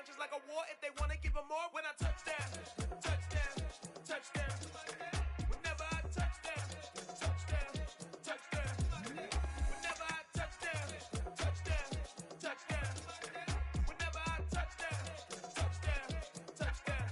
just like a war. If they wanna give them more, when I touch down, touchdown, touchdown. Whenever I touch down, touchdown, touchdown. Whenever I touch down, touchdown, touchdown. Whenever I touch down, touchdown, touchdown.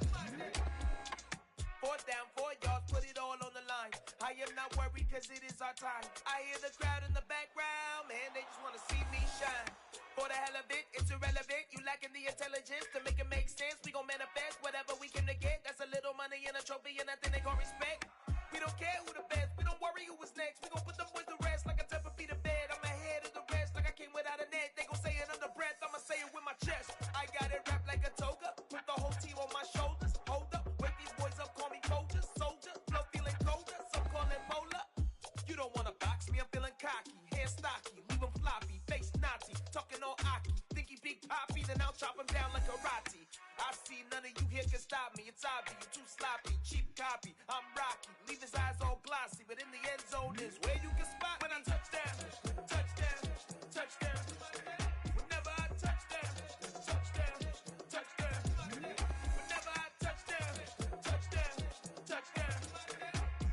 4th down, 4 yards, put it all on the line. I am not worried cause it is our time. I hear the crowd in the background, man, they just wanna see me shine. For the hell of it, it's irrelevant. You lacking the intelligence to make it make sense. We gon' manifest whatever we came to get. That's a little money and a trophy and nothing they gon' respect. We don't care who the best, we don't worry who was next. We gon' put them boys to rest like a temper feet of bed. I'm ahead of the rest like I came without a net. They gon' say it under breath, I'ma say it with my chest. I got it wrapped like a toga, put the whole team on my shoulders. Hold up, wake these boys up, call me Folger, soldier. Flow feeling colder, some call it polar. You don't wanna box me, I'm feeling cocky. Hair stocky, leave him floppy, face Nazi. Talking all Aki, think he big poppy, then I'll chop him down like karate. I see none of you here can stop me. It's obvious, you too sloppy, cheap copy. I'm Rocky, leave his eyes all glossy, but in the end zone is where you can spot when I touch down, touchdown, touchdown. Whenever I touch down, touchdown, touchdown. Whenever I touch down, touchdown, touchdown.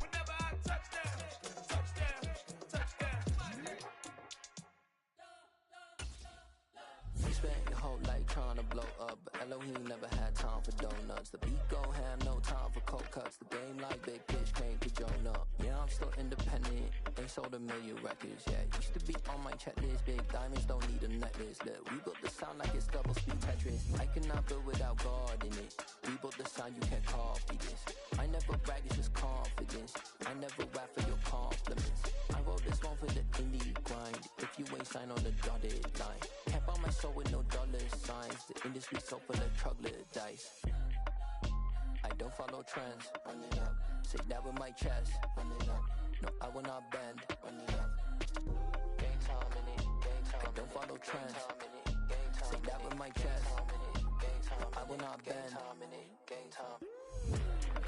Whenever I touch down, touchdown, touchdown. You spent your whole life trying to blow up, but Elohim never had time for donuts. The beat gon' have no time for cold cuts. The game like big bitch came to Jonah. Yeah, I'm still independent, ain't sold a million records yet. Used to be on my checklist, big diamonds don't need a necklace. Look, we built the sound like it's double speed Tetris. I cannot build without God in it. We built the sound, you can't copy this. I never brag, it's just confidence. I never rap for your compliments. I wrote this one for the indie grind. If you ain't signed on the dotted line, can't buy my soul with no dollar signs. The industry so full of troglodytes. I don't follow trends. Run it up. Say that with my chest. Run it up. No, I will not bend. Run it up. Game time in it. Game time. I don't follow trends. Say that with my chest. No, I will not bend. Game time.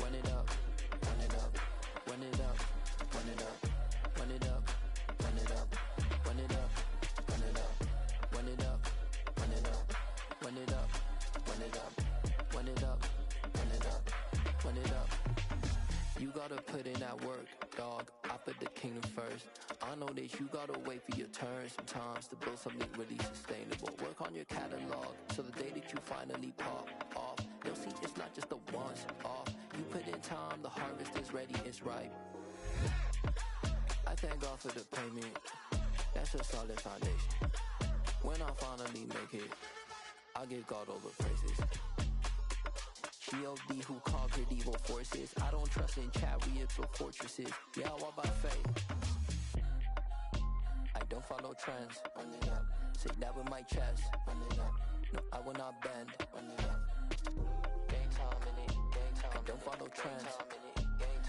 Run it up. Run it up. Run it up. Run it up. Run it up. Run it up. Run it up. Run it up. Run it up. Run it up. Run it up. Run it up. Run it up. Run it up. Run it up. You gotta put in that work, dog. I put the kingdom first. I know that you gotta wait for your turn sometimes to build something really sustainable. Work on your catalog, so the day that you finally pop off, you'll see it's not just a once off. You put in time, the harvest is ready, it's ripe. I thank God for the payment. That's a solid foundation. When I finally make it, I'll give God all the praises. G.O.D. who conquered evil forces. I don't trust in chariots or fortresses. Yeah, I walk by faith. I don't follow trends. Run it up. Say that with my chest. Run it up. No, I will not bend. Run it up. Game time in it. Game time. I don't follow trends.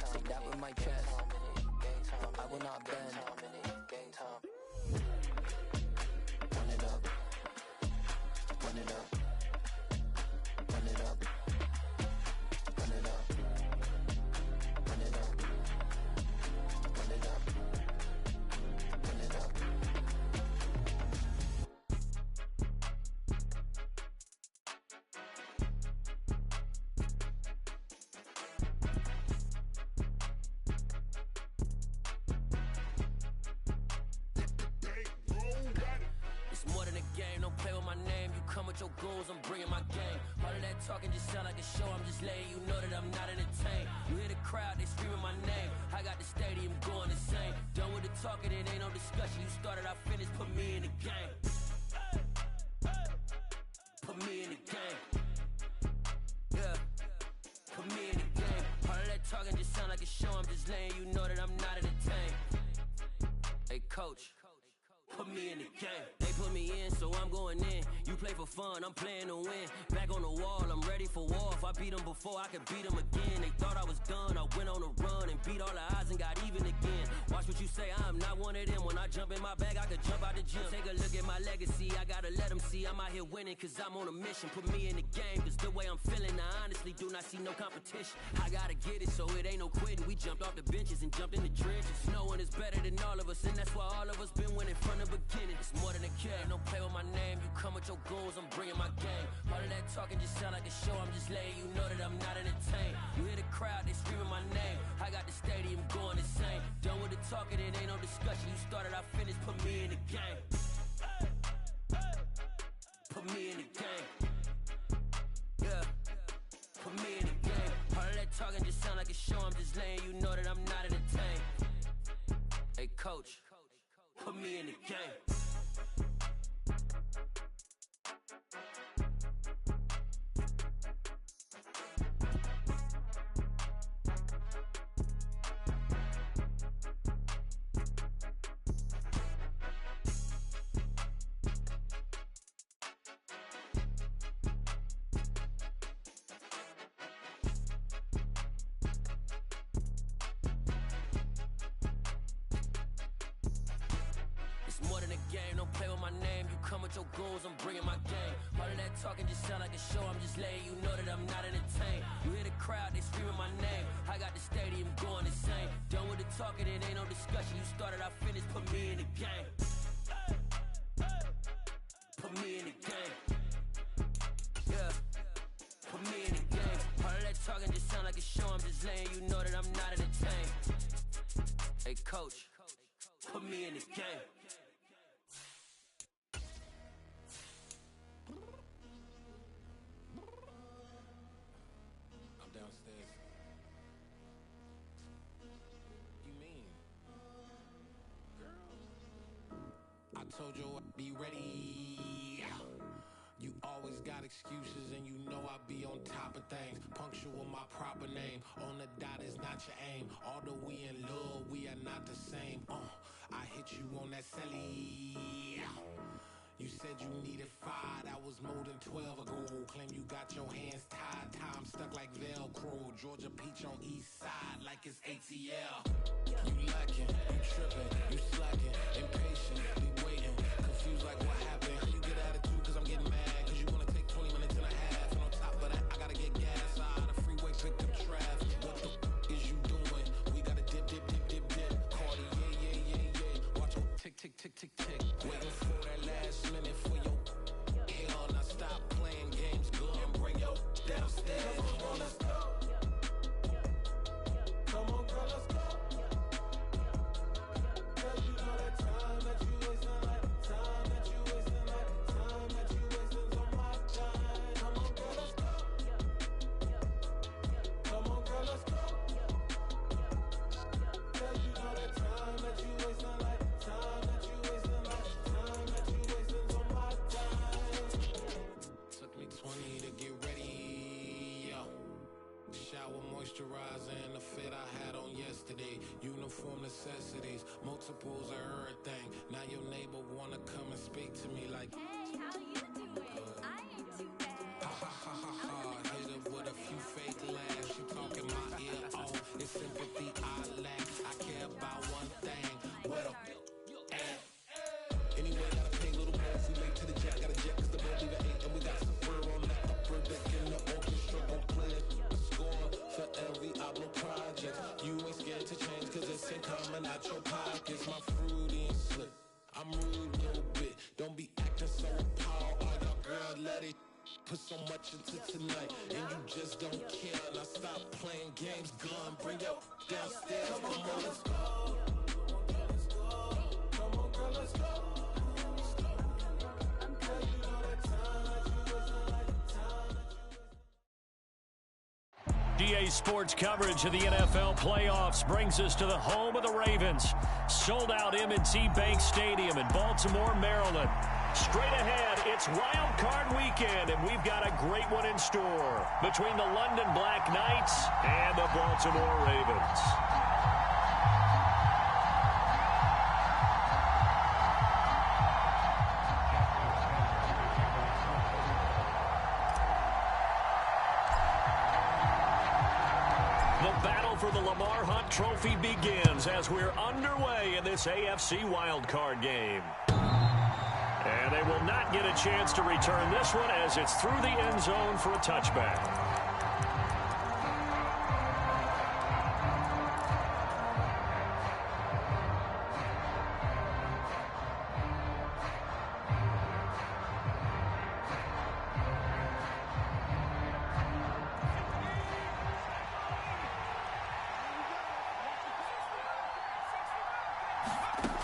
Say that with my chest. No, I will not bend. Game time. Run it up. Run it up. Run it up. Run it up. Run it up. Run it up. Run it up. It's more than a game, don't play with my name. You come with your goons, I'm bringing my game. All of that talking just sound like a show, I'm just letting you know that I'm not entertained. You hear the crowd, they screaming my name. I got the stadium going insane. Done with the talking, it ain't no discussion. You started, I finished, put me in the game. Put me in the game. Yeah, put me in the game. All of that talking just sound like a show, I'm just letting you know that I'm not entertained. Hey coach, put me in the game. They put me in, so I'm going in. You play for fun, I'm playing to win. Back on the wall, I'm ready for war. If I beat them before, I could beat them again. They thought I was done, I went on a run and beat all the odds and got even again. Watch what you say, I'm not one of them. When I jump in my bag, I could jump out the gym. Take a look at my legacy, I gotta let them see I'm out here winning, cause I'm on a mission. Put me in the game, cause the way I'm feeling, now honestly honestly do not see no competition. I gotta get it, so it ain't no quitting. We jumped off the benches and jumped in the trenches. No one is better than all of us, and that's why all of us been winning from the beginning. It's more than a game, don't play with my name. You come with your goons, I'm bringing my game. All of that talking just sound like a show, I'm just letting you know that I'm not entertained. You hear the crowd, they screaming my name. I got the stadium going insane. Done with the talking, it ain't no discussion. You started, I finished, put me in the game. Put me in the game. Yeah. Put me in the game. All of that talking just sound like a show, I'm just letting you know that I'm not entertained. Hey coach, put me in the game. More than a game, don't play with my name. You come with your goons, I'm bringing my game. All of that talking just sound like a show, I'm just letting you know that I'm not entertained. You hear the crowd, they screaming my name. I got the stadium going insane. Done with the talking, it ain't no discussion. You started, I finished, put me in the game. Put me in the game. Yeah. Put me in the game. All of that talking just sound like a show, I'm just letting you know that I'm not entertained. Hey coach, put me in the game. Told you I'd be ready. You always got excuses and you know I be on top of things. Punctual my proper name. On the dot is not your aim. Although we in love, we are not the same. I hit you on that celly. You said you needed 5, that was more than 12 ago. Claim you got your hands tied, time stuck like Velcro. Georgia Peach on east side like it's ATL. You lacking, you tripping, you slacking, impatient, be waiting, confused like what happened. You get attitude cause I'm getting mad, cause you wanna take 20 minutes and a half. And on top of that, I gotta get gas out of the freeway, pick up traffic. What the is you doing? We gotta dip, dip, dip, dip, dip. Cardi, yeah. Watch your tick, tick, tick, tick, tick. Waiting for that last minute for your hell. Now stop playing games, go and bring your downstairs. Come on, let's go. Come on, girl, let's go. Cause you know that time that you wasting, like time that you wasting, like time that you wasting on my time. Come on, girl, let's go. Come on, girl, let's go. Cause you know that time that you wasting, like time that you wasting, like time that you wasting on my time. Took me 20 to get ready, yo. Shower moisturizer and the fit I had on yesterday. Uniform necessities, multiples of everything. Now your neighbor wanna come and speak to me like, hey, how you doing? I ain't too bad. ha ha ha ha ha. Hit her with a few fake laughs. She talking my ear off. It's sympathy I lack. I care about one thing. What up? Anyway, gotta pay a little more. We late to the jet, gotta jet cause the boat leave at 8. And we got some fur on the upper deck in the orchestra. Gon' play a score for every album project. You ain't scared to change cause it's in coming out your pockets. My fruity and slip. I'm rude a little bit. Don't be acting so appalled. All y'all girl, let it put so much into tonight. And you just don't care. Now stop playing games, gun. Bring your downstairs. Come on, let's go. Come on, girl, let's go. Cause you know that time that you wasting, like time that you wasting. GA Sports coverage of the NFL playoffs brings us to the home of the Ravens. Sold out M&T Bank Stadium in Baltimore, Maryland. Straight ahead, it's Wildcard weekend, and we've got a great one in store between the London Black Knights and the Baltimore Ravens. The battle for the Lamar Hunt Trophy begins as we're underway in this AFC Wildcard game. And they will not get a chance to return this one as it's through the end zone for a touchback.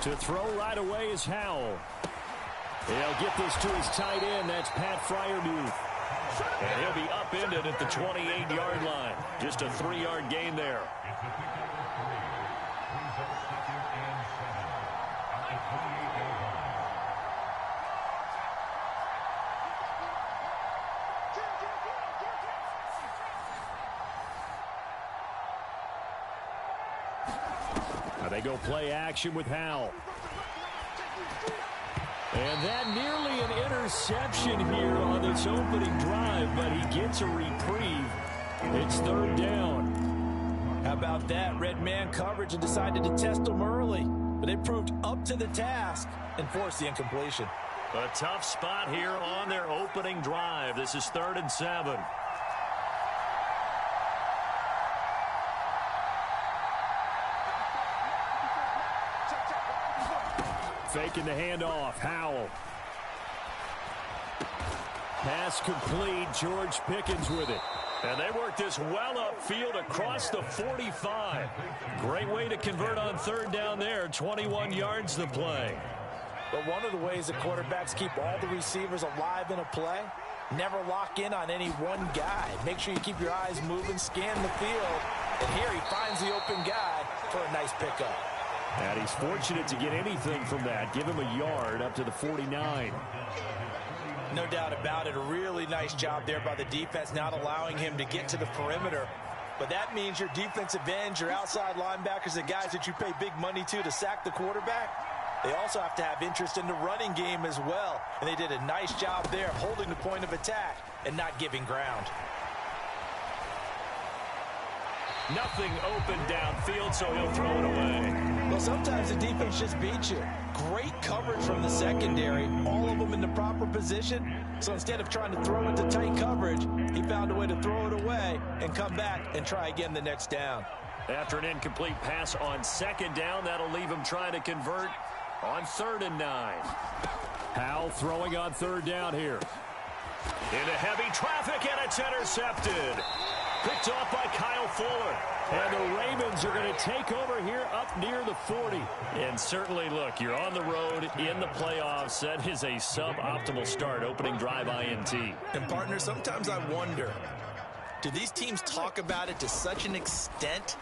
To throw right away is Howell. He'll get this to his tight end. That's Pat Fryermuth. And he'll be upended at the 28-yard line. Just a 3-yard gain there. They go play action with Howell. And that nearly an interception here on this opening drive, but he gets a reprieve. It's 3rd down. How about that? Red man coverage and decided to test them early. But they proved up to the task and forced the incompletion. A tough spot here on their opening drive. This is 3rd and 7. Faking the handoff. Howell. Pass complete. George Pickens with it. And they work this well upfield across the 45. Great way to convert on 3rd down there. 21 yards to play. But one of the ways that quarterbacks keep all the receivers alive in a play, never lock in on any one guy. Make sure you keep your eyes moving, scan the field. And here he finds the open guy for a nice pickup. And he's fortunate to get anything from that. Give him a yard up to the 49. No doubt about it. A really nice job there by the defense, not allowing him to get to the perimeter. But that means your defensive ends, your outside linebackers, the guys that you pay big money to sack the quarterback, they also have to have interest in the running game as well. And they did a nice job there of holding the point of attack and not giving ground. Nothing open downfield, so he'll throw it away. Well, sometimes the defense just beats you. Great coverage from the secondary, all of them in the proper position. So instead of trying to throw into tight coverage, he found a way to throw it away and come back and try again the next down. After an incomplete pass on 2nd down, that'll leave him trying to convert on 3rd and 9. Howell throwing on 3rd down here. Into heavy traffic, and it's intercepted. Picked off by Kyle Fuller. And the Ravens are going to take over here up near the 40. And certainly, look, you're on the road in the playoffs. That is a suboptimal start, opening drive INT. And, partner, sometimes I wonder, do these teams talk about it to such an extent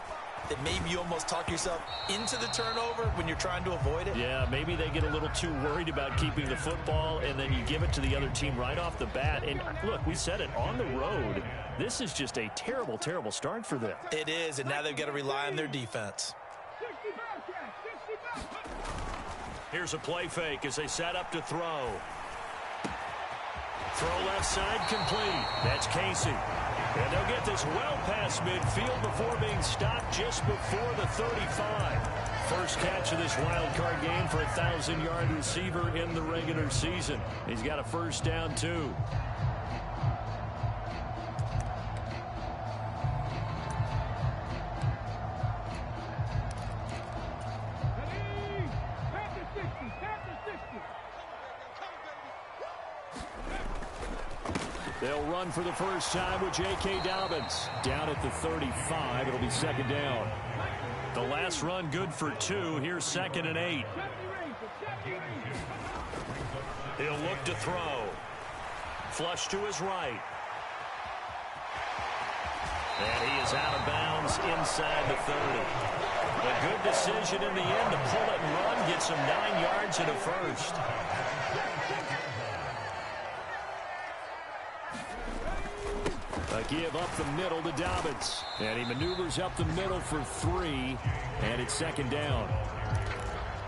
that maybe you almost talk yourself into the turnover when you're trying to avoid it? Yeah, maybe they get a little too worried about keeping the football, and then you give it to the other team right off the bat. And, look, we said it, on the road, this is just a terrible, terrible start for them. It is, and now they've got to rely on their defense. Here's a play fake as they set up to throw. Throw left side complete. That's Casey. And they'll get this well past midfield before being stopped just before the 35. First catch of this wild card game for a 1,000-yard receiver in the regular season. He's got a 1st down, too. They'll run for the first time with J.K. Dobbins. Down at the 35. It'll be 2nd down. The last run good for 2. Here's 2nd and 8. He'll look to throw. Flush to his right. And he is out of bounds inside the 30. A good decision in the end to pull it and run. Gets him 9 yards and a 1st. A give up the middle to Dobbins. And he maneuvers up the middle for 3. And it's 2nd down.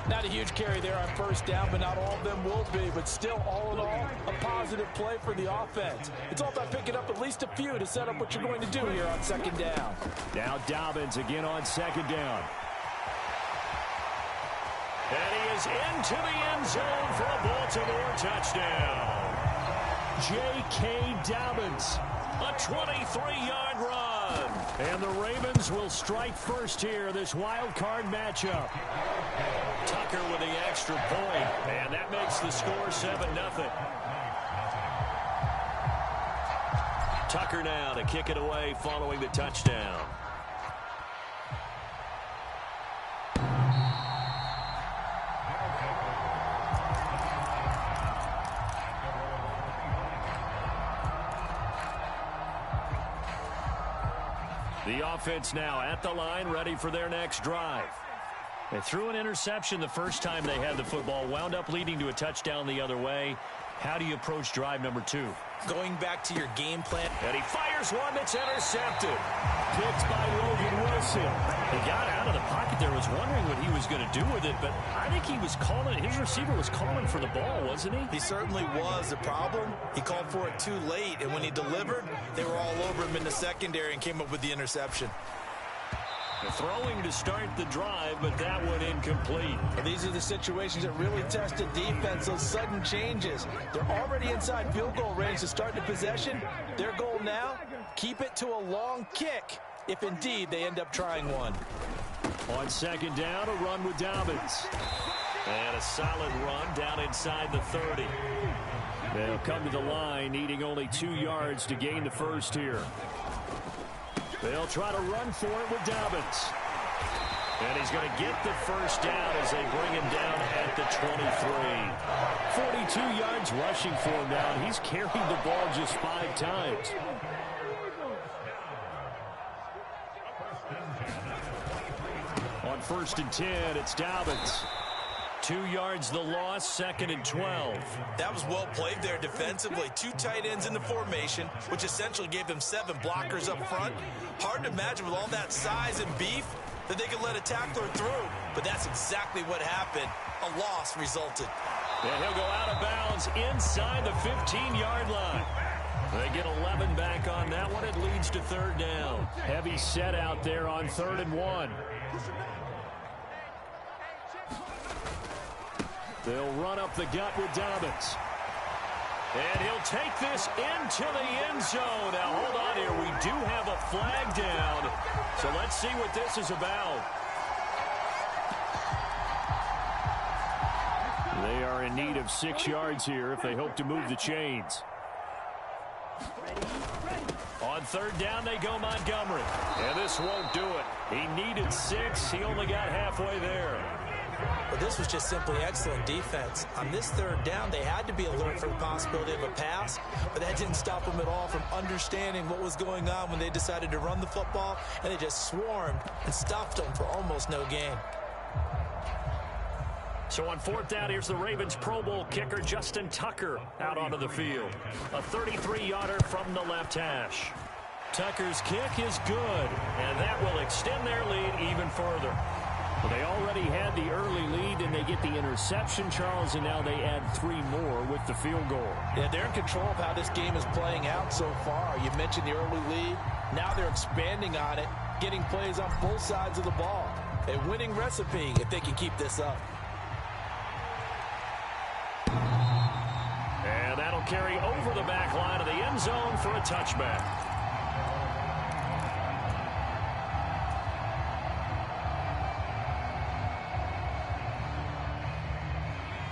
Not a huge carry there on 1st down, but not all of them will be. But still, all in all, a positive play for the offense. It's all about picking up at least a few to set up what you're going to do here on 2nd down. Now Dobbins again on 2nd down. And he is into the end zone for a Baltimore touchdown. J.K. Dobbins. A 23-yard run. And the Ravens will strike first here, this wild card matchup. Tucker with the extra point. And that makes the score 7-0. Tucker now to kick it away following the touchdown. The offense now at the line, ready for their next drive. They threw an interception the first time they had the football, wound up leading to a touchdown the other way. How do you approach drive number 2? Going back to your game plan. And he fires one that's intercepted. Picked by Logan Wilson. He got out of the pocket there, was wondering what he was going to do with it, but I think he was calling, his receiver was calling for the ball, wasn't he? He certainly was. The problem, he called for it too late, and when he delivered, they were all over him in the secondary and came up with the interception. Throwing to start the drive, but that one incomplete. These are the situations that really test the defense, those sudden changes. They're already inside field goal range to start the possession. Their goal now, keep it to a long kick, if indeed they end up trying one. On second down, a run with Dobbins. And a solid run down inside the 30. They'll come to the line, needing only 2 yards to gain the first here. They'll try to run for it with Dobbins. And he's going to get the first down as they bring him down at the 23. 42 yards rushing for him now. He's carried the ball just 5 times. On 1st and 10, it's Dobbins. 2 yards the loss, 2nd and 12. That was well played there defensively. 2 tight ends in the formation, which essentially gave them 7 blockers up front. Hard to imagine with all that size and beef that they could let a tackler through, but that's exactly what happened. A loss resulted. And he'll go out of bounds inside the 15-yard line. They get 11 back on that one. It leads to 3rd down. Heavy set out there on 3rd and 1. They'll run up the gut with Dobbins. And he'll take this into the end zone. Now, hold on here. We do have a flag down. So let's see what this is about. They are in need of 6 yards here if they hope to move the chains. On 3rd down, they go Montgomery. And this won't do it. He needed 6. He only got halfway there. But this was just simply excellent defense. On this 3rd down, they had to be alert for the possibility of a pass, but that didn't stop them at all from understanding what was going on when they decided to run the football, and they just swarmed and stopped them for almost no gain. So on 4th down, here's the Ravens Pro Bowl kicker Justin Tucker out onto the field. A 33-yarder from the left hash. Tucker's kick is good, and that will extend their lead even further. Well, they already had the early lead, and they get the interception, Charles, and now they add 3 more with the field goal. Yeah, they're in control of how this game is playing out so far. You mentioned the early lead. Now they're expanding on it, getting plays on both sides of the ball. A winning recipe if they can keep this up. And that'll carry over the back line of the end zone for a touchback.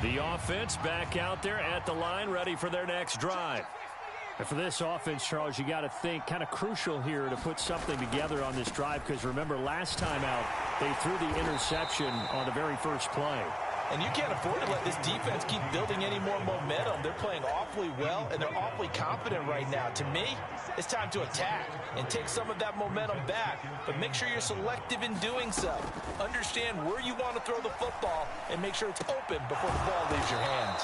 The offense back out there at the line, ready for their next drive. And for this offense, Charles, you got to think kind of crucial here to put something together on this drive, because remember, last time out, they threw the interception on the very first play. And you can't afford to let this defense keep building any more momentum. They're playing awfully well, and they're awfully confident right now. To me, it's time to attack and take some of that momentum back. But make sure you're selective in doing so. Understand where you want to throw the football and make sure it's open before the ball leaves your hands.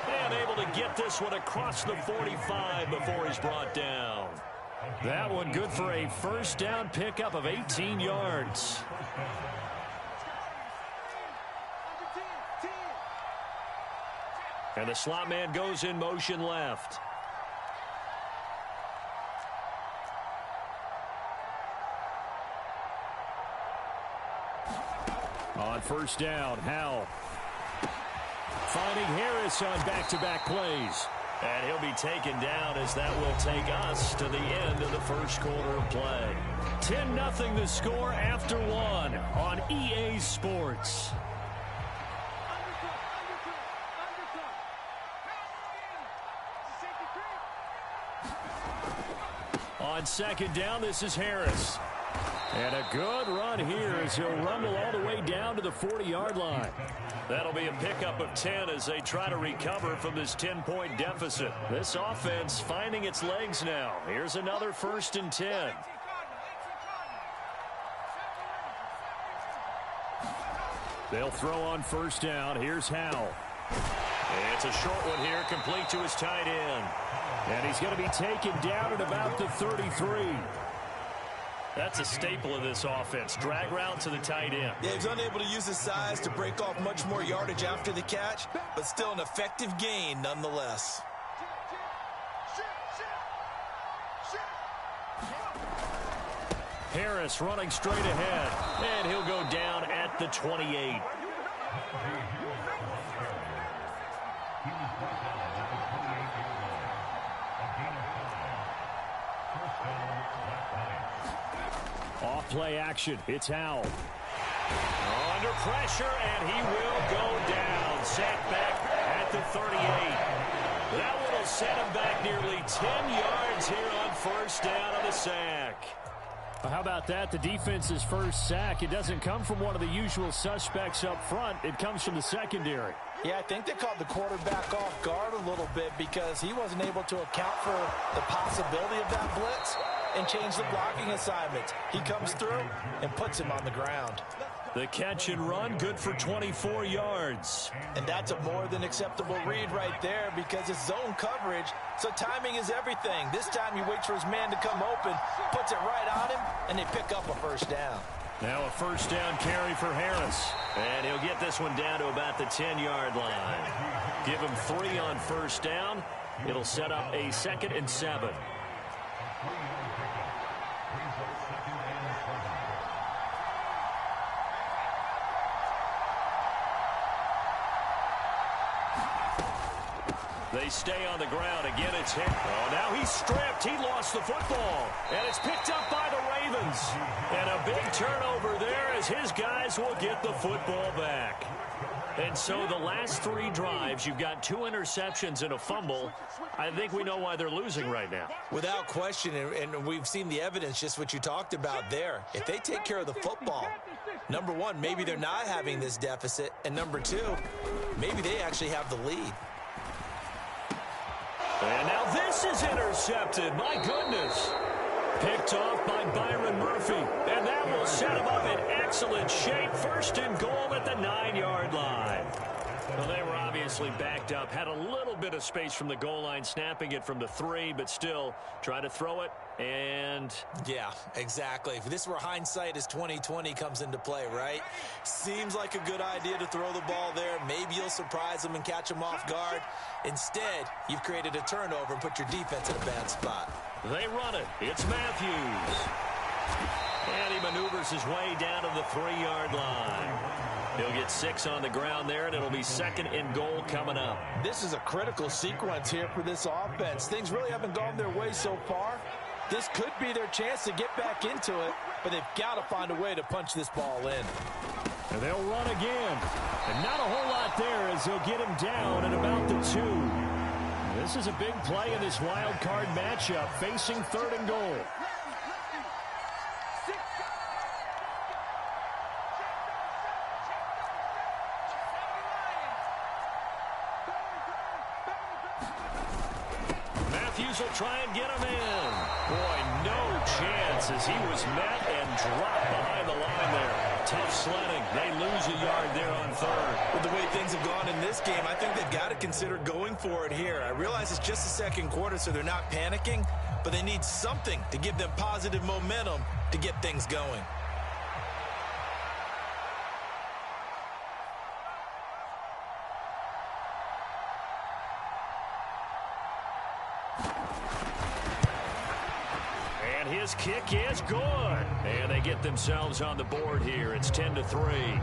And able to get this one across the 45 before he's brought down. That one good for a 1st down pickup of 18 yards. And the slot man goes in motion left. On 1st down, Howell finding Harris on back-to-back plays. And he'll be taken down as that will take us to the end of the first quarter of play. 10-0 the score after 1 on EA Sports. On 2nd down, this is Harris. And a good run here as he'll rumble all the way down to the 40-yard line. That'll be a pickup of 10 as they try to recover from this 10-point deficit. This offense finding its legs now. Here's another 1st and 10. They'll throw on first down. Here's Howell. It's a short one here, complete to his tight end. And he's going to be taken down at about the 33. That's a staple of this offense. Drag route to the tight end. Yeah, he's unable to use his size to break off much more yardage after the catch, but still an effective gain nonetheless. Harris running straight ahead, and he'll go down at the 28. Off play action. It's Howell. Under pressure, and he will go down. Sacked back at the 38. That one will set him back nearly 10 yards here on first down on the sack. How about that? The defense's first sack. It doesn't come from one of the usual suspects up front. It comes from the secondary. Yeah, I think they caught the quarterback off guard a little bit because he wasn't able to account for the possibility of that blitz and change the blocking assignments. He comes through and puts him on the ground. The catch and run, good for 24 yards. And that's a more than acceptable read right there because it's zone coverage, so timing is everything. This time he waits for his man to come open, puts it right on him, and they pick up a first down. Now a first down carry for Harris. And he'll get this one down to about the 10-yard line. Give him 3 on first down. It'll set up a 2nd and 7. They stay on the ground. Again, it's hit. Oh, now he's stripped. He lost the football. And it's picked up by the Ravens. And a big turnover there as his guys will get the football back. And so the last 3 drives, you've got 2 interceptions and a fumble. I think we know why they're losing right now. Without question, and we've seen the evidence, just what you talked about there. If they take care of the football, number one, maybe they're not having this deficit. And number 2, maybe they actually have the lead. And now this is intercepted. My goodness. Picked off by Byron Murphy. And that will set him up in excellent shape. First and goal at the 9-yard line. Well, they were obviously backed up. Had a little bit of space from the goal line, snapping it from the 3, but still try to throw it. And yeah, exactly. This is where hindsight is 20/20 comes into play, right? Seems like a good idea to throw the ball there. Maybe you'll surprise them and catch them off guard. Instead, you've created a turnover and put your defense in a bad spot. They run it. It's Matthews. And he maneuvers his way down to the 3-yard line. He'll get 6 on the ground there, and it'll be 2nd and goal coming up. This is a critical sequence here for this offense. Things really haven't gone their way so far. This could be their chance to get back into it, but they've got to find a way to punch this ball in. And they'll run again. And not a whole lot there as they'll get him down at about the 2. This is a big play in this wild card matchup, facing 3rd and goal. Matthews will try and get him in. Boy, no chance as he was met and dropped behind the line there. Tough sledding. They lose a yard there on 3rd. With the way things have gone in this game, I think they've got to consider going for it here. I realize it's just the 2nd quarter, so they're not panicking, but they need something to give them positive momentum to get things going. His kick is good. And they get themselves on the board here. It's 10-3.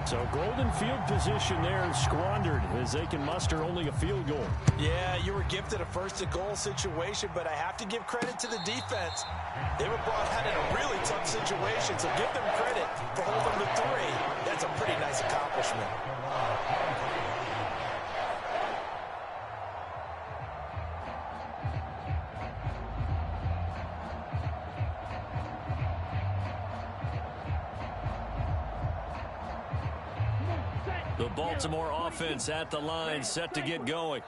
So golden field position there squandered as they can muster only a field goal. Yeah, you were gifted a 1st and goal situation, but I have to give credit to the defense. They were brought out in a really tough situation, so give them credit for holding the 3. That's a pretty nice accomplishment. The Baltimore offense at the line, set to get going.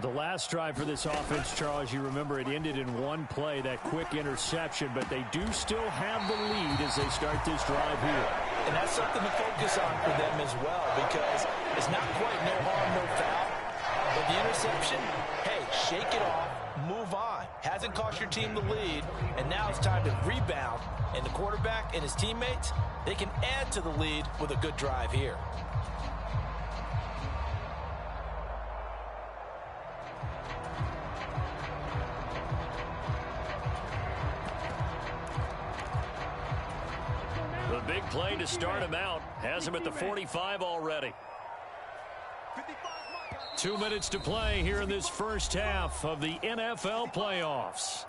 The last drive for this offense, Charles, you remember it ended in one play, that quick interception, but they do still have the lead as they start this drive here. And that's something to focus on for them as well, because it's not quite no harm, no foul. But the interception, hey, shake it off, move on. Hasn't cost your team the lead, and now it's time to rebound. And the quarterback and his teammates, they can add to the lead with a good drive here. The big play to start him out has him at the 45 already. 2 minutes to play here in this first half of the NFL playoffs.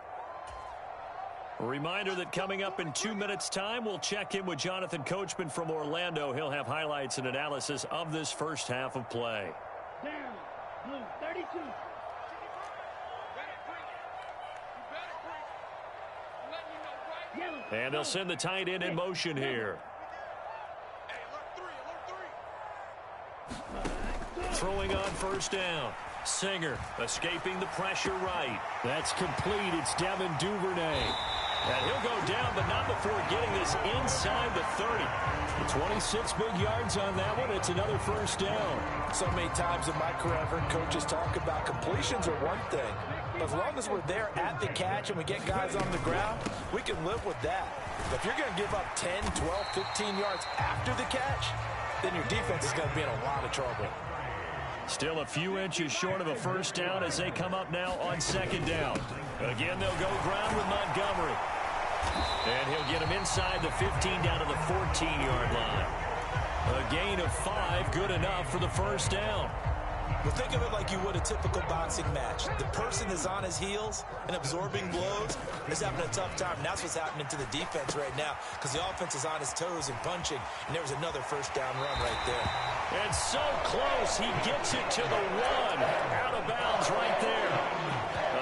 A reminder that coming up in 2 minutes' time, we'll check in with Jonathan Coachman from Orlando. He'll have highlights and analysis of this first half of play. Down, blue, 32. And they'll send the tight end in motion here. Throwing on first down. Singer escaping the pressure right. That's complete. It's Devin Duvernay. And he'll go down, but not before getting this inside the 30. 26 big yards on that one. It's another first down. So many times in my career, I've heard coaches talk about completions are one thing. But as long as we're there at the catch and we get guys on the ground, we can live with that. But if you're going to give up 10, 12, 15 yards after the catch, then your defense is going to be in a lot of trouble. Still a few inches short of a first down as they come up now on second down. Again, they'll go ground with Montgomery. And he'll get him inside the 15 down to the 14-yard line. A gain of 5, good enough for the first down. Well, think of it like you would a typical boxing match. The person is on his heels and absorbing blows is having a tough time. And that's what's happening to the defense right now, because the offense is on his toes and punching. And there was another first down run right there. And so close, he gets it to the 1. Out of bounds right there.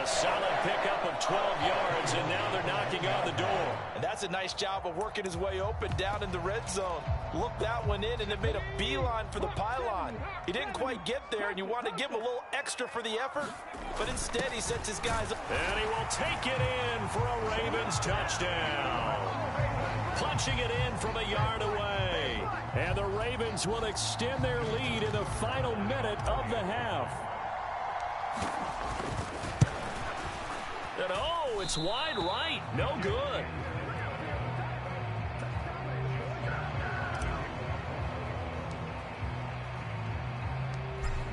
A solid pickup of 12 yards, and now they're knocking on the door. And that's a nice job of working his way open down in the red zone. Looked that one in, and it made a beeline for the pylon. He didn't quite get there, and you want to give him a little extra for the effort, but instead he sets his guys up. And he will take it in for a Ravens touchdown. Punching it in from a yard away. And the Ravens will extend their lead in the final minute of the half. And oh, it's wide right. No good.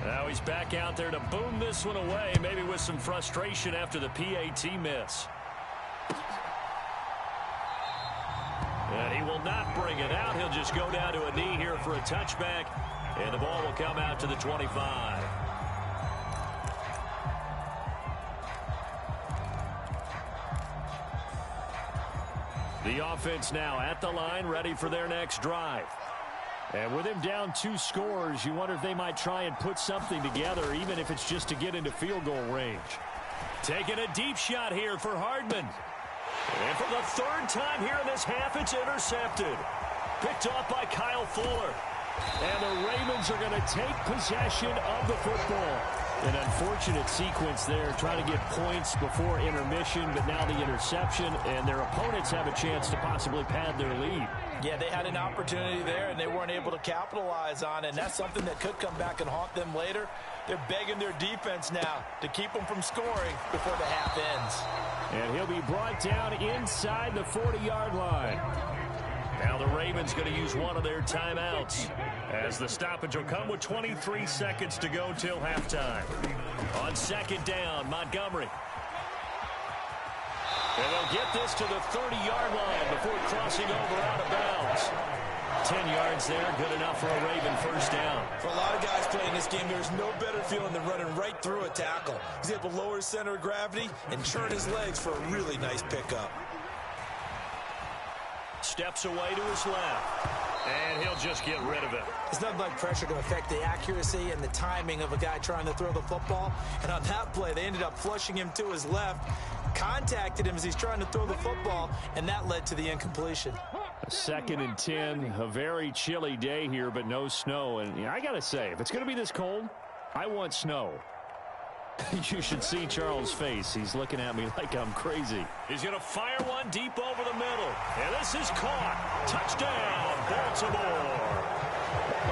Now he's back out there to boom this one away, maybe with some frustration after the PAT miss. And he will not bring it out. He'll just go down to a knee here for a touchback, and the ball will come out to the 25. The offense now at the line, ready for their next drive. And with him down 2 scores, you wonder if they might try and put something together, even if it's just to get into field goal range. Taking a deep shot here for Hardman. And for the 3rd time here in this half, it's intercepted. Picked off by Kyle Fuller. And the Ravens are going to take possession of the football. An unfortunate sequence there, trying to get points before intermission, but now the interception, and their opponents have a chance to possibly pad their lead. Yeah, they had an opportunity there, and they weren't able to capitalize on it, and that's something that could come back and haunt them later. They're begging their defense now to keep them from scoring before the half ends. And he'll be brought down inside the 40-yard line. Now the Ravens going to use one of their timeouts, as the stoppage will come with 23 seconds to go till halftime. On second down, Montgomery. And they'll get this to the 30-yard line before crossing over out of bounds. 10 yards there, good enough for a Raven first down. For a lot of guys playing this game, there's no better feeling than running right through a tackle. He's able to lower his center of gravity and churn his legs for a really nice pickup. Steps away to his left, and he'll just get rid of it. It's nothing like pressure to affect the accuracy and the timing of a guy trying to throw the football. And on that play, they ended up flushing him to his left, contacted him as he's trying to throw the football, and that led to the incompletion. A 2nd and 10, a very chilly day here, but no snow. And I got to say, if it's going to be this cold, I want snow. You should see Charles' face. He's looking at me like I'm crazy. He's going to fire one deep over the middle. And this is caught. Touchdown, Baltimore.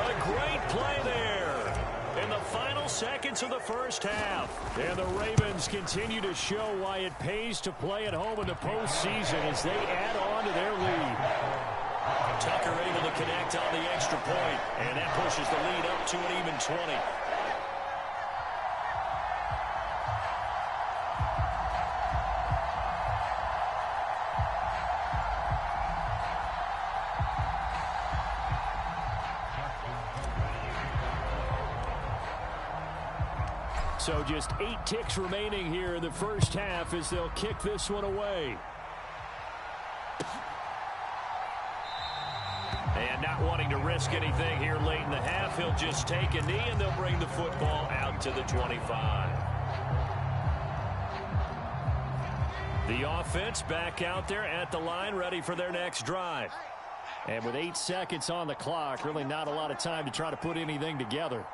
A great play there in the final seconds of the first half. And the Ravens continue to show why it pays to play at home in the postseason as they add on to their lead. Tucker able to connect on the extra point, and that pushes the lead up to an even 20. So just 8 ticks remaining here in the first half as they'll kick this one away. And not wanting to risk anything here late in the half, he'll just take a knee and they'll bring the football out to the 25. The offense back out there at the line, ready for their next drive. And with 8 seconds on the clock, really not a lot of time to try to put anything together.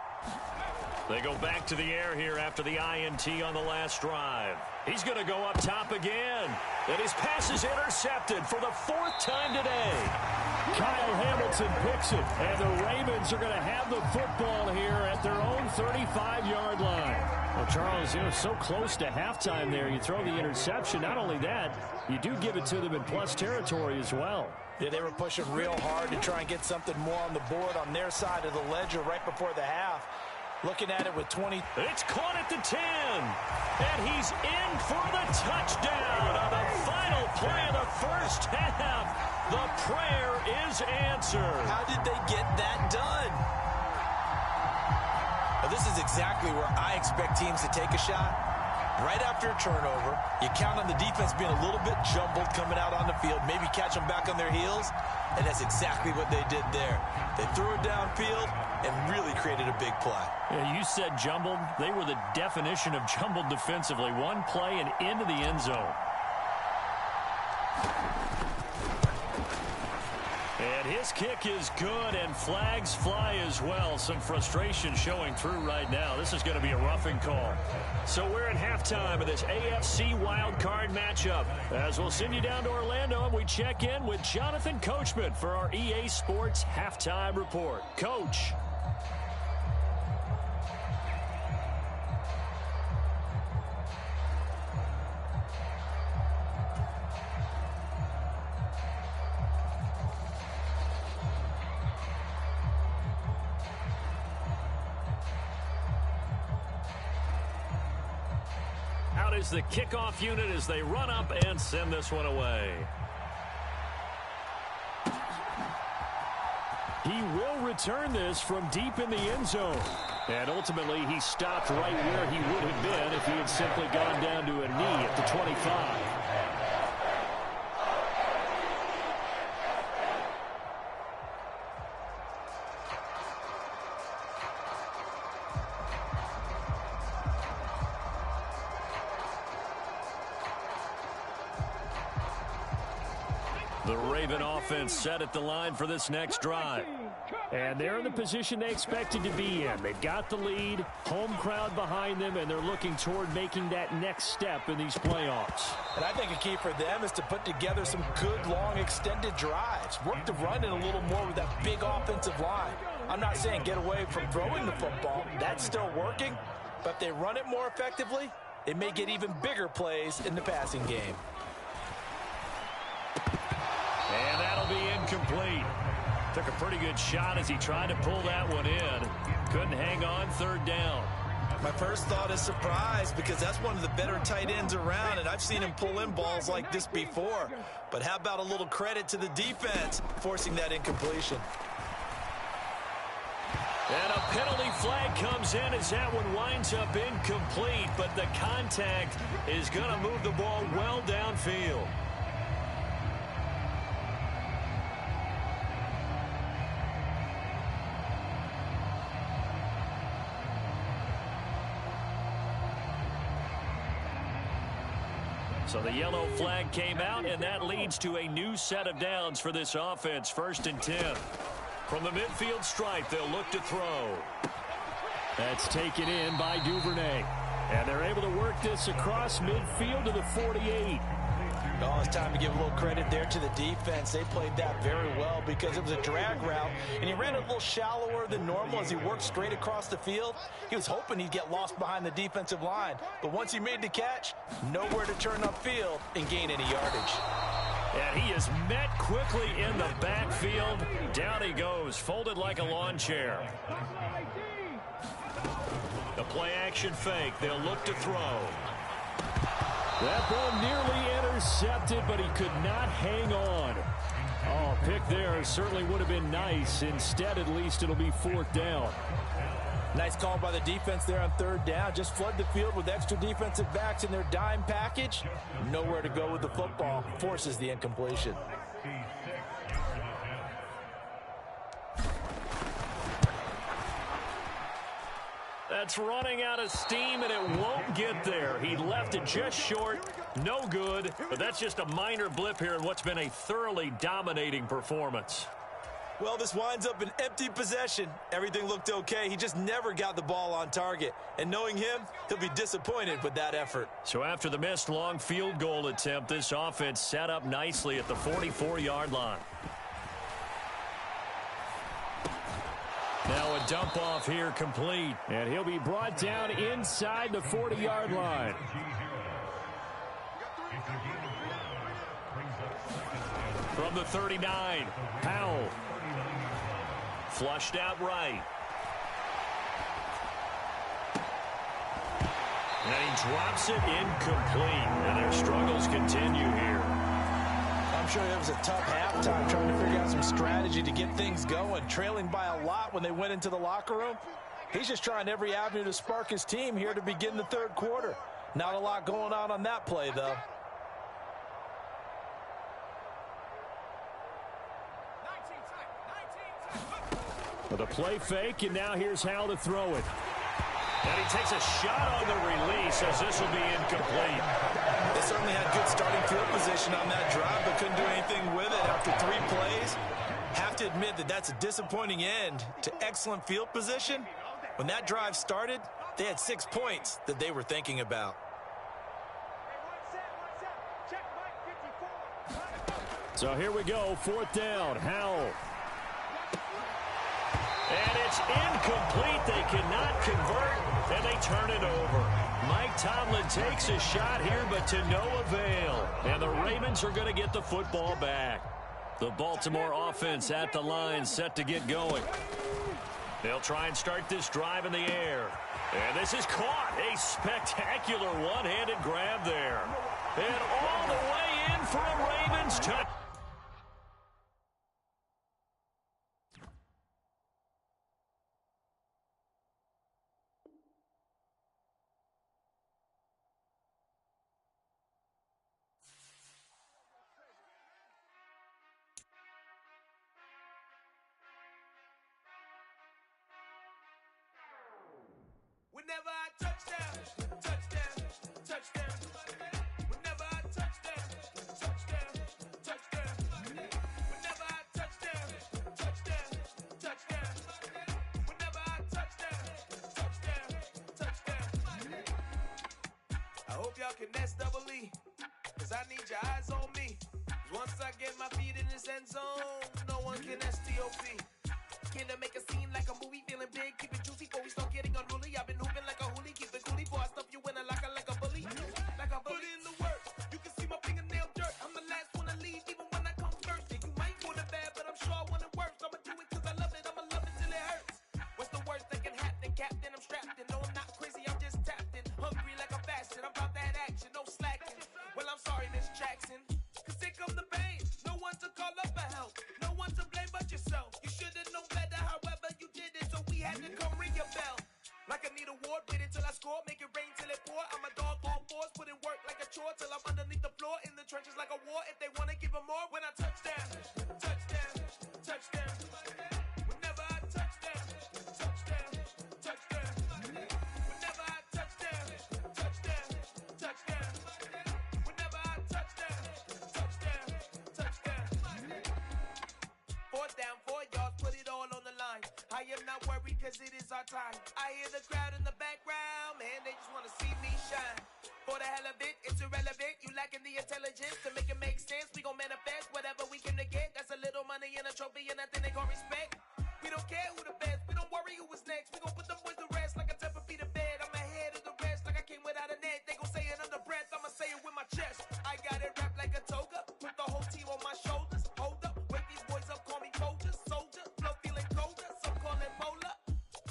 They go back to the air here after the INT on the last drive. He's going to go up top again. And his pass is intercepted for the 4th time today. Kyle Hamilton picks it. And the Ravens are going to have the football here at their own 35-yard line. Well, Charles, so close to halftime there. You throw the interception. Not only that, you do give it to them in plus territory as well. Yeah, they were pushing real hard to try and get something more on the board on their side of the ledger right before the half. Looking at it with 20. It's caught at the 10. And he's in for the touchdown on the final play of the first half. The prayer is answered. How did they get that done? Well, this is exactly where I expect teams to take a shot. Right after a turnover, you count on the defense being a little bit jumbled coming out on the field, maybe catch them back on their heels, and that's exactly what they did there. They threw it downfield and really created a big play. Yeah, you said jumbled. They were the definition of jumbled defensively. One play and into the end zone. And his kick is good, and flags fly as well. Some frustration showing through right now. This is going to be a roughing call. So we're at halftime of this AFC Wildcard matchup. As we'll send you down to Orlando, and we check in with Jonathan Coachman for our EA Sports Halftime Report. Coach. Is the kickoff unit as they run up and send this one away. He will return this from deep in the end zone. And ultimately, he stopped right where he would have been if he had simply gone down to a knee at the 25. The Raven offense set at the line for this next drive. And they're in the position they expected to be in. They've got the lead, home crowd behind them, and they're looking toward making that next step in these playoffs. And I think a key for them is to put together some good, long, extended drives. Work the run in a little more with that big offensive line. I'm not saying get away from throwing the football. That's still working. But if they run it more effectively, it may get even bigger plays in the passing game. And that'll be incomplete. Took a pretty good shot as he tried to pull that one in. Couldn't hang on, 3rd down. My first thought is surprise because that's one of the better tight ends around, and I've seen him pull in balls like this before. But how about a little credit to the defense forcing that incompletion? And a penalty flag comes in as that one winds up incomplete, but the contact is going to move the ball well downfield. So the yellow flag came out, and that leads to a new set of downs for this offense. 1st and 10. From the midfield stripe, they'll look to throw. That's taken in by Duvernay. And they're able to work this across midfield to the 48. Oh, it's time to give a little credit there to the defense. They played that very well because it was a drag route, and he ran a little shallower than normal as he worked straight across the field. He was hoping he'd get lost behind the defensive line, but once he made the catch, nowhere to turn upfield and gain any yardage. And he is met quickly in the backfield. Down he goes, folded like a lawn chair. The play action fake. They'll look to throw. That ball nearly intercepted, but he could not hang on. Oh, pick there certainly would have been nice. Instead, at least, it'll be 4th down. Nice call by the defense there on 3rd down. Just flood the field with extra defensive backs in their dime package. Nowhere to go with the football. Forces the incompletion. That's running out of steam, and it won't get there. He left it just short. No good, but that's just a minor blip here in what's been a thoroughly dominating performance. Well, this winds up an empty possession. Everything looked okay. He just never got the ball on target. And knowing him, he'll be disappointed with that effort. So after the missed long field goal attempt, this offense set up nicely at the 44-yard line. Now a dump off here complete. And he'll be brought down inside the 40-yard line. From the 39, Powell. Flushed out right. And he drops it incomplete. And their struggles continue here. I'm sure it was a tough halftime trying to figure out some strategy to get things going. Trailing by a lot when they went into the locker room. He's just trying every avenue to spark his team here to begin the 3rd quarter. Not a lot going on that play, though. With a play fake, and now here's how to throw it. And he takes a shot on the release as this will be incomplete. They certainly had good starting field position on that drive, but couldn't do anything with it after 3 plays. Have to admit that that's a disappointing end to excellent field position. When that drive started, they had 6 points that they were thinking about. So here we go, 4th down, Howell. And it's incomplete. They cannot convert, and they turn it over. Mike Tomlin takes a shot here, but to no avail. And the Ravens are going to get the football back. The Baltimore offense at the line, set to get going. They'll try and start this drive in the air. And this is caught. A spectacular one-handed grab there. And all the way in for a Ravens touchdown. Whenever I touchdown, touchdown, touchdown. Whenever I touchdown, touchdown, touchdown. Whenever I touchdown, touchdown, touchdown. Whenever I touchdown, touchdown, touchdown. I hope y'all can nest double E, cause I need your eyes on me. Once I get my feet in this end zone, no one can STOP. Can I make a scene like a movie, feeling big, keep it juicy before we start getting unruly. I've been hooping like a hoolie, keep it coolie before I stuff you in a locker like a bully. Like a bully. Put in the work, you can see my fingernail dirt. I'm the last one to leave, even when I come first. And you might want it bad, but I'm sure I want it worse. I'ma do it cause I love it, I'ma love it till it hurts. What's the worst that can happen, Captain? I'm strapped in, no I'm not crazy, I'm just tapped in. Hungry like a fashion, I'm about that action, no slacking. Well I'm sorry, Miss Jackson, cause here come the pain. No one to call up for help, no one to blame but yourself. You should've known better, however you did it, so we had to come ring your bell. Like I need a ward, wait until I score, make it rain till it pour. I'm a dog on fours, put in work like a chore till I'm underneath the floor, in the trenches like a war. If they wanna give them more, when I touchdown, touchdown, touchdown. Whenever I touchdown, touchdown, touchdown. Whenever I touchdown, touchdown, touchdown. Whenever I touchdown, touchdown, touchdown. 4th down, 4 yards, put it all on the line. I am not worried cause it is our time. I hear the crowd in the background, man, man, they just wanna see me shine. For the hell of it, it's irrelevant. You lacking the intelligence to make it make sense. We gon' manifest whatever we came to get. That's a little money and a trophy and nothing they gon' respect. We don't care who the best, we don't worry who was next. We gon' put them boys to rest like a Tempur-Pedic bed. I'm ahead of the rest like I came without a net. They gon' say it under breath, I'ma say it with my chest. I got it wrapped like a toga, put the whole team on my shoulders. Hold up, wake these boys up, call me Folger, soldier. Flow feeling colder, some call it polar.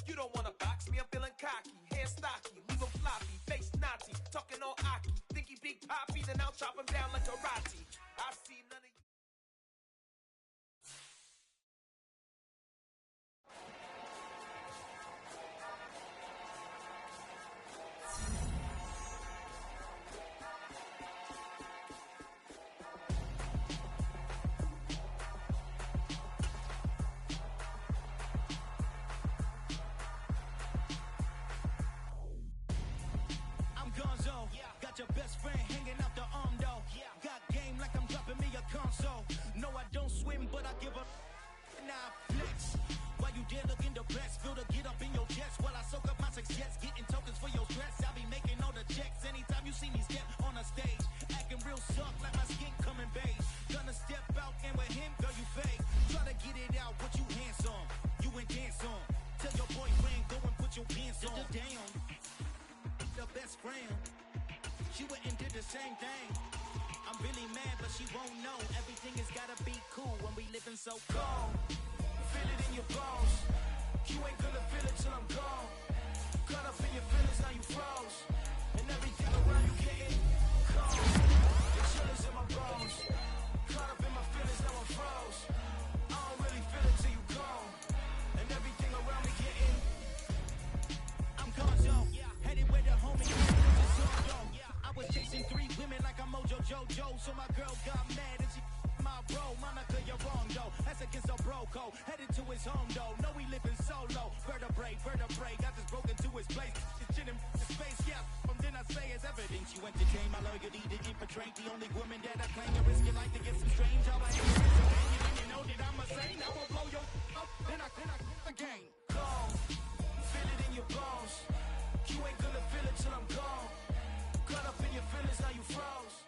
You don't wanna box me, I'm feeling cocky. Hair stocky, leave him floppy, face naughty. Talking all aki, think he big poppy, then I'll chop him down like karate. I see none of you. Got your best friend hanging out the arm though. Got game like I'm dropping me a console. No, I don't swim, but I give a now flex. While you there looking the best, feel the get up in your chest while I soak up my success, getting tokens for your stress. I'll be making all the checks anytime you see me step on a stage, acting real soft like my skin coming beige. Gonna step out and with him, girl, you fake. Try to get it out, what you handsome, you ain't dance on. Tell your boyfriend go and put your pants on. Down, the best friend. She went and did the same thing. I'm really mad, but she won't know. Everything has gotta be cool when we living so cold. Feel it in your bones. You ain't gonna feel it till I'm gone. Caught up in your feelings, now you froze. And everything around you getting cold. The chillers in my bones. Caught up in my feelings, now I'm froze. I don't really feel it till you gone. And everything around me getting. I'm gone, yo. Headed where the homie is. I was chasing 3 women like I'm Mojo Jojo, so my girl got mad and she my bro. Monica, you're wrong though. That's against a bro code. Headed to his home though. No, we living solo. Vertebrae. Got this broken to his place. This shit in space, yeah. From then I say it's evidence. You entertain my loyalty to infiltrate. The only woman that I claim to risk your life to get some strange. How I ain't you know that I'm a saint. I will blow your up. Then I again. Gone. Feel it in your bones. You ain't gonna feel it till I'm gone. Caught up in your feelings, now you froze.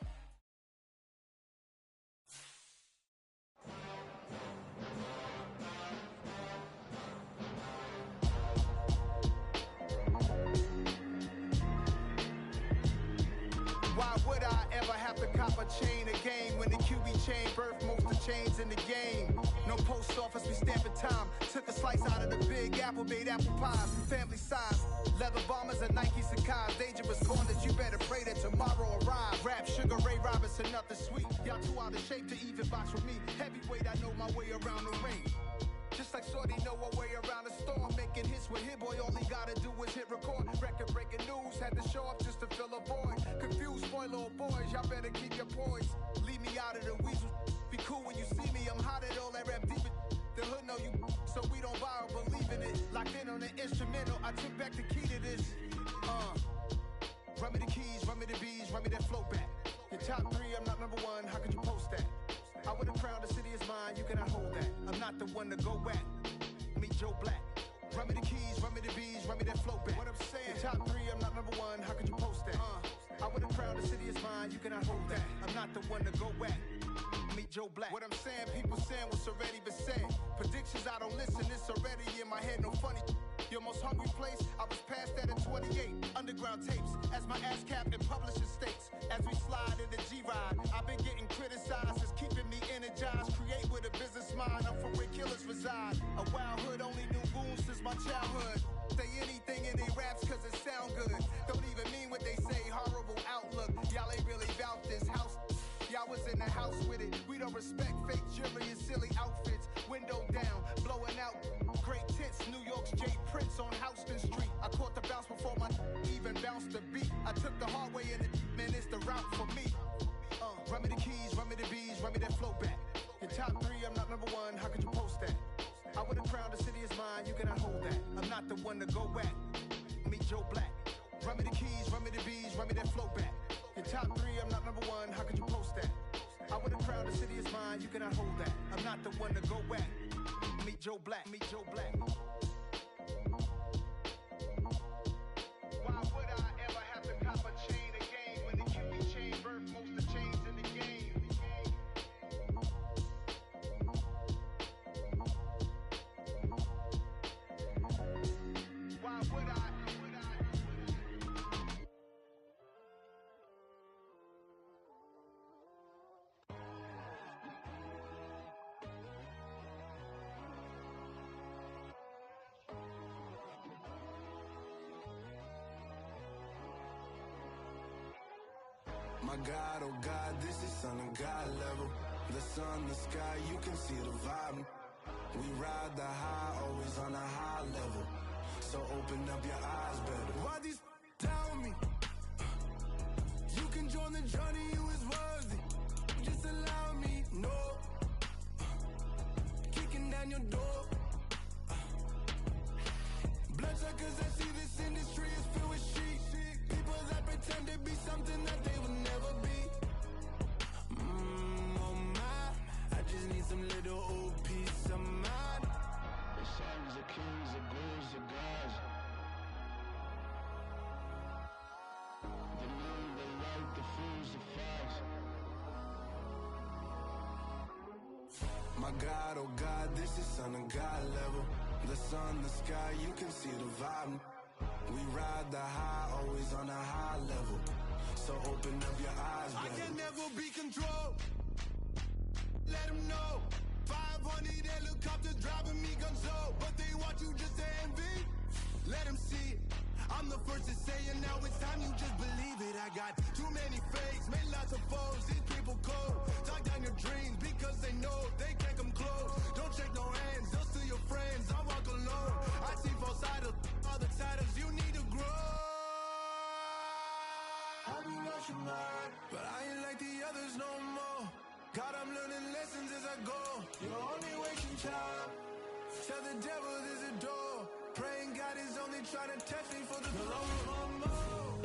Why would I ever have to cop a chain again when the QB chain birthed most of the chains in the game? No post office, we stamping time. Took a slice out of the big apple, made apple pies, family size. Leather bombers and Nike Sacai's. Dangerous corners, you better pray that tomorrow arrives. Rap, Sugar Ray Robinson, nothing sweet. Y'all too out of shape to even box with me. Heavyweight, I know my way around the ring. Just like Shorty know her way around the storm. Making hits with Hit Boy, all he gotta do is hit record. Record breaking news, had to show up just to fill a void. Confused boy, little boys, y'all better keep your poise. Leave me out of the weasel. Be cool when you see me, I'm hot at all that rap deep. The hood know you, so we don't borrow, believe in it. Locked in on the instrumental, I took back the key to this. Run me the keys, run me the bees, run me that flow back. Your top 3, I'm not number 1, how could you post that? I would've crowned the city is mine, you cannot hold that. I'm not the one to go back. Meet Joe Black. Run me the keys, run me the bees, run me that flow back. What I'm saying, your top 3, I'm not number 1, how could you post that? I would've crowned the city is mine, you cannot hold that. I'm not the one to go back. Meet Joe Black. What I'm saying, people saying what's already been said. Predictions, I don't listen, it's already in my head, no funny. Your most hungry place, I was past that at 28. Underground tapes, as my ass cap in publishing states. As we slide in the G-Ride, I've been getting criticized, it's keeping me energized. Create with a business mind, I'm from where killers reside. A wild hood, only knew goons since my childhood. Say anything in they raps cause it sound good. Don't even mean what they say, horrible outlook. Y'all ain't really about this house. Y'all was in the house with it. We don't respect fake jewelry and silly outfits. Window down, blowing out great tits. New York's J. Prince on Houston Street. I caught the bounce before my even bounced the beat. I took the hard way in it, man, it's the route for me. Run me the keys, run me the bees, run me that flow back. Your top 3, I'm not number 1, how could you post that? I would've crowned the city is mine, you cannot hold that. I'm not the one to go back. Meet Joe Black. Run me the keys, run me the bees, run me that flow back. Your top 3, I'm not number 1, how could you post that? I would've crowned the city is mine, you cannot hold that. I'm not the one to go back. Meet Joe Black, meet Joe Black. Why would I My God, oh God, this is son of God level. The sun, the sky, you can see the vibe. We ride the high, always on a high level. So open up your eyes better. Why these tell me? You can join the journey, you is worthy. Just allow me, no. Kicking down your door. Bloodsuckers that see this industry is filled with sheep. People that pretend to be something that they will never be. Oh my, I just need some little old peace of mind. The songs of kings, the goals of gods. The moon, the light, the fools, the fires. My God, oh God, this is son of God level. The sun, the sky, you can see the vibe. We ride the high, always on a high level. So open up your eyes, baby. I can never be controlled. Let them know. 500 helicopters driving me gonzo. But they want you just to envy. Let them see it. I'm the first to say it, now it's time you just believe it. I got too many fakes, made lots of foes. These people cold. Talk down your dreams because they know they can't come close. Don't shake no hands, they'll steal your friends. I walk alone. I see false idols, other titles. You need to grow. I be watching mine, but I ain't like the others no more. God, I'm learning lessons as I go. You're only wasting time. Tell the devil there's a door. Praying God is only trying to test me for the glory of my mouth.